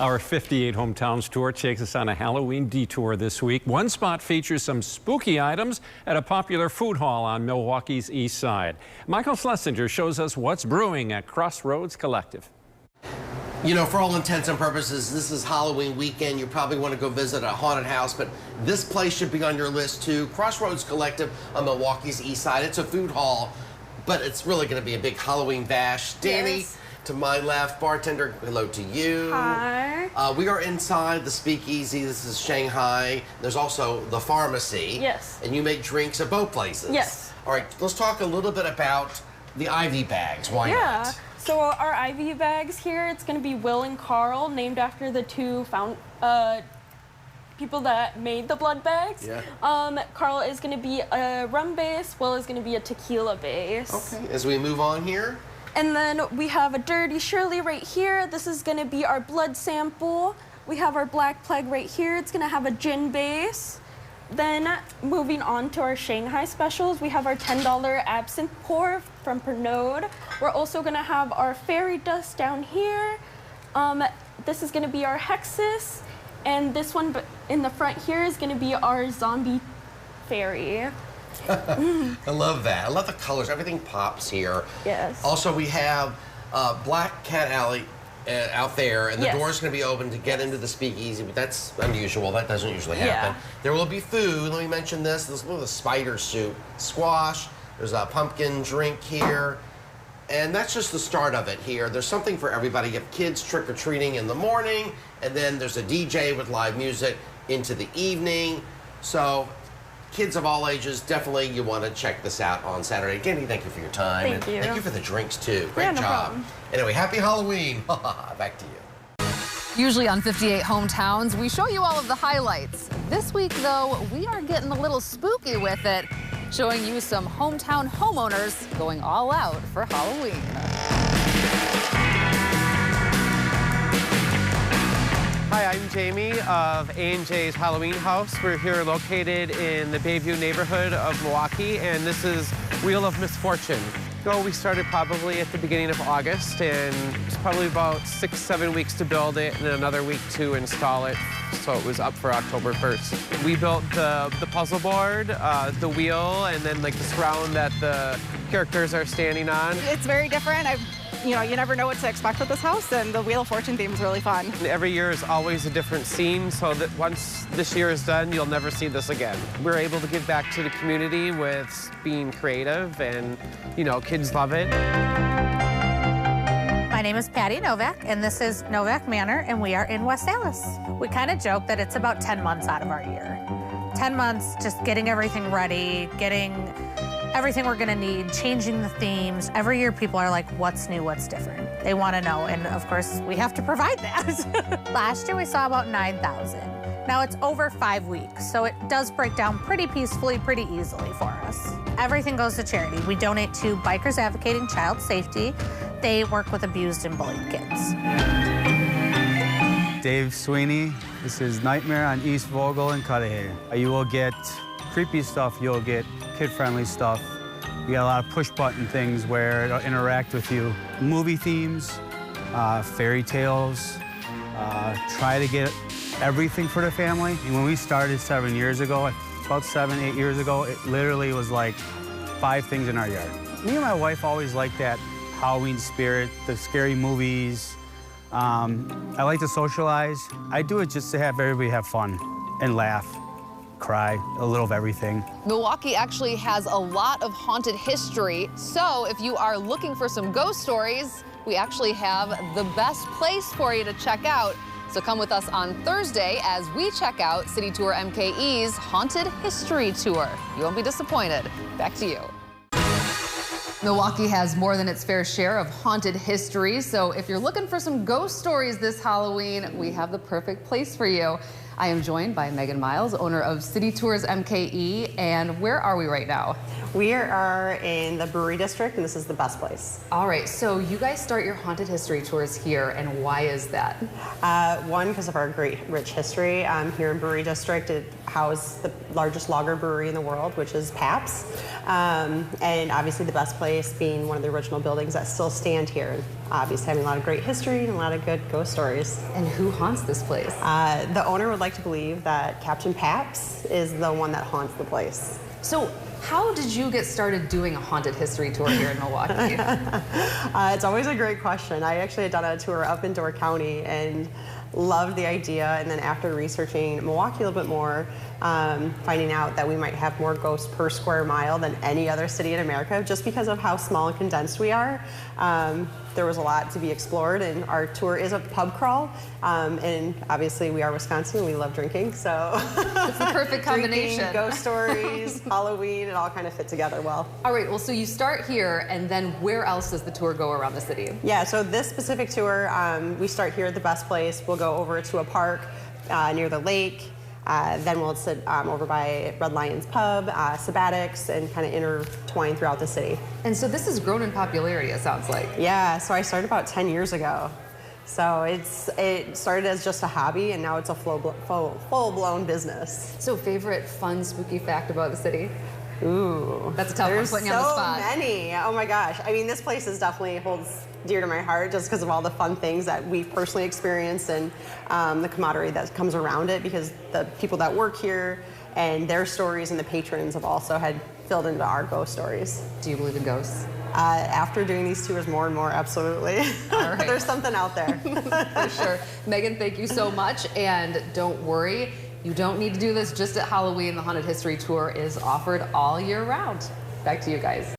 Our 58 Hometowns tour takes us on a Halloween detour this week. One spot features some spooky items at a popular food hall on Milwaukee's east side. Michael Schlesinger shows us what's brewing at Crossroads Collective. You know, for all intents and purposes, this is Halloween weekend. You probably want to go visit a haunted house, but this place should be on your list too. Crossroads Collective on Milwaukee's east side. It's a food hall, but it's really going to be a big Halloween bash. Danny, yes. To my left, bartender, hello to you. Hi. We are inside the Speakeasy. This is Shanghai. There's also the pharmacy. Yes. And you make drinks at both places. Yes. All right, let's talk a little bit about the Ivy bags. Why not? So our Ivy bags here, it's going to be Will and Carl, named after the two people that made the blood bags. Yeah. Carl is going to be a rum base. Will is going to be a tequila base. Okay. As we move on here. And then we have a Dirty Shirley right here. This is going to be our blood sample. We have our Black Plague right here. It's going to have a gin base. Then moving on to our Shanghai specials, we have our $10 absinthe pour from Pernod. We're also going to have our fairy dust down here. This is going to be our Hexus. And this one in the front here is going to be our zombie fairy. I love that. I love the colors. Everything pops here. Yes. Also, we have Black Cat Alley out there, and the Yes. door's going to be open to get into the Speakeasy, but that's unusual. That doesn't usually happen. Yeah. There will be food. Let me mention this. This is a spider soup, squash. There's a pumpkin drink here. And that's just the start of it here. There's something for everybody. You have kids trick-or-treating in the morning, and then there's a DJ with live music into the evening. So kids of all ages, definitely you want to check this out on Saturday. Danny, thank you for your time. Thank you. Thank you for the drinks, too. Great Yeah, no job. problem. Anyway, happy Halloween. Back to you. Usually on 58 Hometowns, we show you all of the highlights. This week, though, we are getting a little spooky with it, showing you some hometown homeowners going all out for Halloween. Hi, I'm Jamie of A&J's Halloween House. We're here located in the Bayview neighborhood of Milwaukee, and this is Wheel of Misfortune. So we started probably at the beginning of August, and it's probably about 6-7 weeks to build it and another week to install it. So it was up for October 1st. We built the puzzle board, the wheel, and then like the surround that the characters are standing on. It's very different. You never know what to expect with this house, and the Wheel of Fortune theme is really fun. And every year is always a different scene, so that once this year is done, you'll never see this again. We're able to give back to the community with being creative, and, kids love it. My name is Patty Novak, and this is Novak Manor, and we are in West Allis. We kind of joke that it's about 10 months out of our year. 10 months just getting everything ready, getting everything we're gonna need, changing the themes. Every year people are like, what's new, what's different? They wanna know, and of course, we have to provide that. Last year we saw about 9,000. Now it's over 5 weeks, so it does break down pretty peacefully, pretty easily for us. Everything goes to charity. We donate to Bikers Advocating Child Safety. They work with abused and bullied kids. Dave Sweeney. This is Nightmare on East Vogel and Cudahy. You will get creepy stuff, you'll get kid-friendly stuff. You got a lot of push-button things where it'll interact with you. Movie themes, fairy tales, try to get everything for the family. And when we started 7 years ago, about 7-8 years ago, it literally was like 5 things in our yard. Me and my wife always liked that Halloween spirit, the scary movies. I like to socialize. I do it just to have everybody have fun and laugh, cry, a little of everything. Milwaukee actually has a lot of haunted history, so if you are looking for some ghost stories, we actually have the best place for you to check out. So come with us on Thursday as we check out City Tour MKE's Haunted History Tour. You won't be disappointed. Back to you. Milwaukee has more than its fair share of haunted history, so if you're looking for some ghost stories this Halloween, we have the perfect place for you. I am joined by Megan Miles, owner of City Tours MKE, and where are we right now? We are in the Brewery District, and this is the best place. All right, so you guys start your haunted history tours here, and why is that? One, because of our great rich history. Here in Brewery District, it houses the largest lager brewery in the world, which is Pabst, and obviously the best place place being one of the original buildings that still stand here. And obviously having a lot of great history and a lot of good ghost stories. And who haunts this place? The owner would like to believe that Captain Paps is the one that haunts the place. So how did you get started doing a haunted history tour here in Milwaukee? It's always a great question. I actually had done a tour up in Door County and loved the idea, and then after researching Milwaukee a little bit more, finding out that we might have more ghosts per square mile than any other city in America just because of how small and condensed we are. There was a lot to be explored, and our tour is a pub crawl, and obviously we are Wisconsin and we love drinking, so it's the perfect combination. Drinking, ghost stories, Halloween, it all kind of fit together well. All right, well, so you start here, and then where else does the tour go around the city? Yeah, so this specific tour, we start here at the best place. We'll go over to a park near the lake. Then we'll sit over by Red Lion's Pub, Sabbatics, and kind of intertwine throughout the city. And so this has grown in popularity, it sounds like. Yeah, so I started about 10 years ago. So it started as just a hobby, and now it's a full-blown business. So favorite fun, spooky fact about the city? Ooh. That's a tough one, putting you on the spot. There's so many. Oh my gosh. I mean, this place definitely holds dear to my heart just because of all the fun things that we've personally experienced and the camaraderie that comes around it, because the people that work here and their stories and the patrons have also had filled into our ghost stories. Do you believe in ghosts? After doing these tours more and more, absolutely. All right. There's something out there. For sure. Megan, thank you so much. And don't worry, you don't need to do this just at Halloween. The Haunted History Tour is offered all year round. Back to you guys.